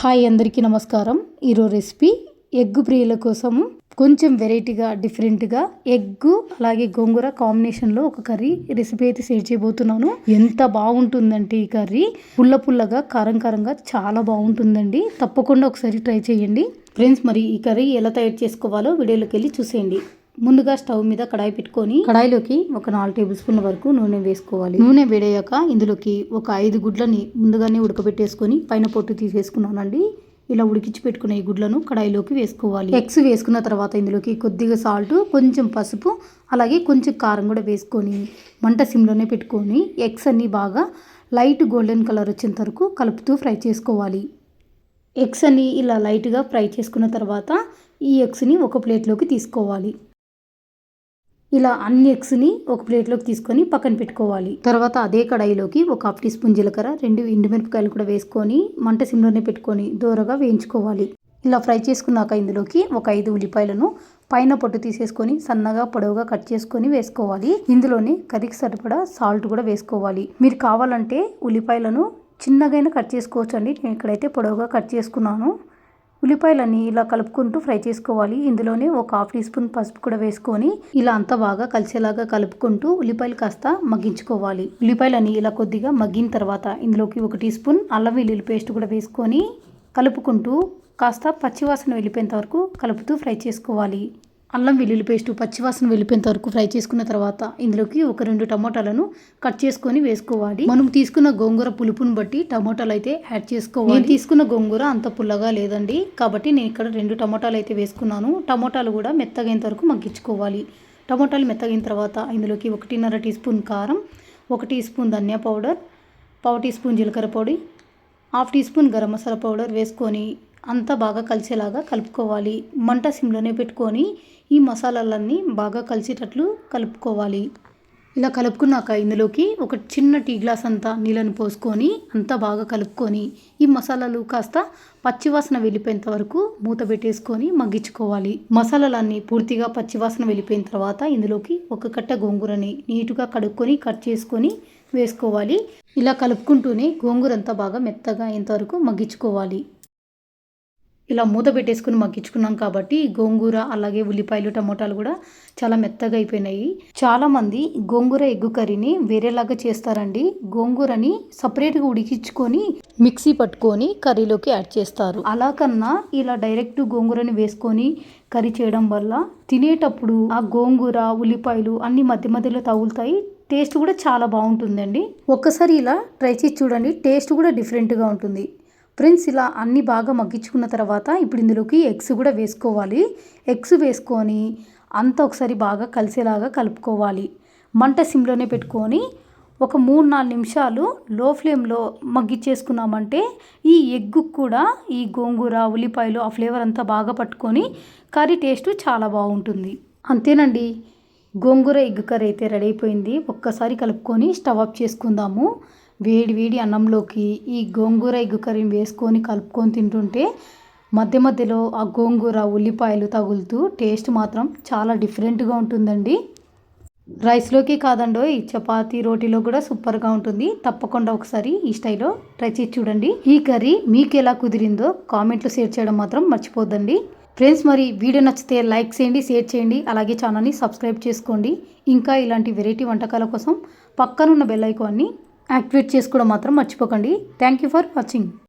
Hi అందరికీ నమస్కారం. ఈరోజు రెసిపీ ఎగ్ ప్రియుల కోసం కొంచెం వెరైటీగా డిఫరెంట్గా ఎగ్గు అలాగే గోంగూర కాంబినేషన్లో ఒక కర్రీ రెసిపీ అయితే షేర్ చేయబోతున్నాను. ఎంత బాగుంటుందంటే ఈ కర్రీ పుల్ల పుల్లగా కారం కారంగా చాలా బాగుంటుందండి. తప్పకుండా ఒకసారి ట్రై చేయండి ఫ్రెండ్స్. మరి ఈ కర్రీ ఎలా తయారు చేసుకోవాలో వీడియోలోకి వెళ్ళి చూసేయండి. ముందుగా స్టవ్ మీద కడాయి పెట్టుకొని కడాయిలోకి ఒక 4 టేబుల్ స్పూన్ల వరకు నూనె వేసుకోవాలి. నూనె వేడయ్యాక ఇందులోకి ఒక 5 గుడ్లని ముందుగానే ఉడకబెట్టేసుకొని పైన పొట్టు తీసేసుకున్నానండి. ఇలా ఉడికించి పెట్టుకున్న ఈ గుడ్లను కడాయిలోకి వేసుకోవాలి. ఎగ్స్ వేసుకున్న తర్వాత ఇందులోకి కొద్దిగా సాల్ట్, కొంచెం పసుపు, అలాగే కొంచెం కారం కూడా వేసుకొని మంట సిమ్లోనే పెట్టుకొని ఎగ్స్ అన్నీ బాగా లైట్ గోల్డెన్ కలర్ వచ్చేంత వరకు కలుపుతూ ఫ్రై చేసుకోవాలి. ఎగ్స్ అన్నీ ఇలా లైట్గా ఫ్రై చేసుకున్న తర్వాత ఈ ఎగ్స్ని ఒక ప్లేట్లోకి తీసుకోవాలి. ఇలా అన్ని ఎగ్స్ని ఒక ప్లేట్లోకి తీసుకొని పక్కన పెట్టుకోవాలి. తర్వాత అదే కడాయిలోకి ఒక 1/2 టీ స్పూన్ జీలకర్ర, 2 ఎండుమిరపకాయలు కూడా వేసుకొని మంట సిమ్లోనే పెట్టుకొని దోరగా వేయించుకోవాలి. ఇలా ఫ్రై చేసుకున్నాక ఇందులోకి ఒక 5 ఉల్లిపాయలను పైన పొట్టు తీసేసుకొని సన్నగా పొడవుగా కట్ చేసుకొని వేసుకోవాలి. ఇందులోనే కర్రీకి సరిపడా సాల్ట్ కూడా వేసుకోవాలి. మీరు కావాలంటే ఉల్లిపాయలను చిన్నగైనా కట్ చేసుకోవచ్చు అండి. నేను ఇక్కడైతే పొడవుగా కట్ చేసుకున్నాను. ఉల్లిపాయలన్నీ ఇలా కలుపుకుంటూ ఫ్రై చేసుకోవాలి. ఇందులోనే ఒక 1/2 టీ స్పూన్ పసుపు కూడా వేసుకొని ఇలా అంతా బాగా కలిసేలాగా కలుపుకుంటూ ఉల్లిపాయలు కాస్త మగ్గించుకోవాలి. ఉల్లిపాయలని ఇలా కొద్దిగా మగ్గిన తర్వాత ఇందులోకి 1 టీ స్పూన్ అల్లం వెల్లుల్లి పేస్ట్ కూడా వేసుకొని కలుపుకుంటూ కాస్త పచ్చివాసన వెళ్ళిపోయేంత వరకు కలుపుతూ ఫ్రై చేసుకోవాలి. అల్లం వెల్లుల్లి పేస్ట్ పచ్చివాసన వెళ్ళిపోయేంత వరకు ఫ్రై చేసుకున్న తర్వాత ఇందులోకి ఒక 2 టమోటాలను కట్ చేసుకొని వేసుకోవాలి. మనం తీసుకున్న గోంగూర పులుపుని బట్టి టమోటాలు అయితే యాడ్ చేసుకోవాలి. నేను తీసుకున్న గోంగూర అంత పుల్లగా లేదండి, కాబట్టి నేను ఇక్కడ 2 టమోటాలు అయితే వేసుకున్నాను. టమోటాలు కూడా మెత్తగైనంత వరకు మగ్గించుకోవాలి. టమోటాలు మెత్తగైన తర్వాత ఇందులోకి 1.5 టీ స్పూన్ కారం, 1 టీ స్పూన్ ధనియా పౌడర్, 1/2 టీ స్పూన్ జీలకర్ర పొడి, 1/2 teaspoon garam masala powder వేసుకొని అంతా బాగా కలిసేలాగా కలుపుకోవాలి. మంట సిమ్లోనే పెట్టుకొని ఈ మసాలాలన్నీ బాగా కలిసేటట్లు కలుపుకోవాలి. ఇలా కలుపుకున్నాక ఇందులోకి ఒక చిన్న టీ గ్లాస్ అంతా నీళ్ళను పోసుకొని అంతా బాగా కలుపుకొని ఈ మసాలాలు కాస్త పచ్చివాసన వెళ్ళిపోయేంత వరకు మూత పెట్టేసుకొని మగ్గించుకోవాలి. మసాలాలన్నీ పూర్తిగా పచ్చివాసన వెళ్ళిపోయిన తర్వాత ఇందులోకి ఒక కట్ట గోంగూరని నీటుగా కడుక్కొని కట్ చేసుకొని వేసుకోవాలి. ఇలా కలుపుకుంటూనే గోంగూర అంతా బాగా మెత్తగా అయ్యేంతవరకు మగ్గించుకోవాలి. ఇలా మూత పెట్టేసుకుని మగ్గించుకున్నాం కాబట్టి గోంగూర అలాగే ఉల్లిపాయలు టమోటాలు కూడా చాలా మెత్తగా అయిపోయినాయి. చాలామంది గోంగూర ఎగ్గు కర్రీని వేరేలాగా చేస్తారండి. గోంగూరని సపరేట్గా ఉడికించుకొని మిక్సీ పట్టుకొని కర్రీలోకి యాడ్ చేస్తారు. అలా కన్నా ఇలా డైరెక్ట్ గోంగూరని వేసుకొని కర్రీ చేయడం వల్ల తినేటప్పుడు ఆ గోంగూర ఉల్లిపాయలు అన్ని మధ్య మధ్యలో తగులుతాయి. టేస్ట్ కూడా చాలా బాగుంటుందండి. ఒక్కసారి ఇలా ట్రై చేసి చూడండి, టేస్ట్ కూడా డిఫరెంట్గా ఉంటుంది ఫ్రెండ్స్. ఇలా అన్నీ బాగా మగ్గించుకున్న తర్వాత ఇప్పుడు ఇందులోకి ఎగ్స్ కూడా వేసుకోవాలి. ఎగ్స్ వేసుకొని అంతా ఒకసారి బాగా కలిసేలాగా కలుపుకోవాలి. మంట సిమ్లోనే పెట్టుకొని ఒక 3-4 నిమిషాలు లో ఫ్లేమ్లో మగ్గిచ్చేసుకున్నామంటే ఈ ఎగ్గు కూడా ఈ గోంగూర ఉల్లిపాయలు ఆ ఫ్లేవర్ అంతా బాగా పట్టుకొని కర్రీ టేస్ట్ చాలా బాగుంటుంది. అంతేనండి, గోంగూర ఎగ్ కర్రీ అయితే రెడీ అయిపోయింది. ఒక్కసారి కలుపుకొని స్టవ్ ఆఫ్ చేసుకుందాము. వేడి వేడి అన్నంలోకి ఈ గోంగూర ఎగ్ కర్రీని వేసుకొని కలుపుకొని తింటుంటే మధ్య మధ్యలో ఆ గోంగూర ఉల్లిపాయలు తగులుతూ టేస్ట్ మాత్రం చాలా డిఫరెంట్గా ఉంటుందండి. రైస్లోకి కాదండో ఈ చపాతీ రోటీలో కూడా సూపర్గా ఉంటుంది. తప్పకుండా ఒకసారి ఈ స్టైల్లో ట్రై చేసి చూడండి. ఈ కర్రీ మీకు ఎలా కుదిరిందో కామెంట్లో షేర్ చేయడం మాత్రం మర్చిపోద్దండి ఫ్రెండ్స్. మరి వీడియో నచ్చితే లైక్ చేయండి, షేర్ చేయండి, అలాగే ఛానల్ని సబ్స్క్రైబ్ చేసుకోండి. ఇంకా ఇలాంటి వెరైటీ వంటకాల కోసం పక్కనున్న బెల్ ఐకాన్ని యాక్టివేట్ చేసుకోవడం మాత్రం మర్చిపోకండి. Thank you for watching.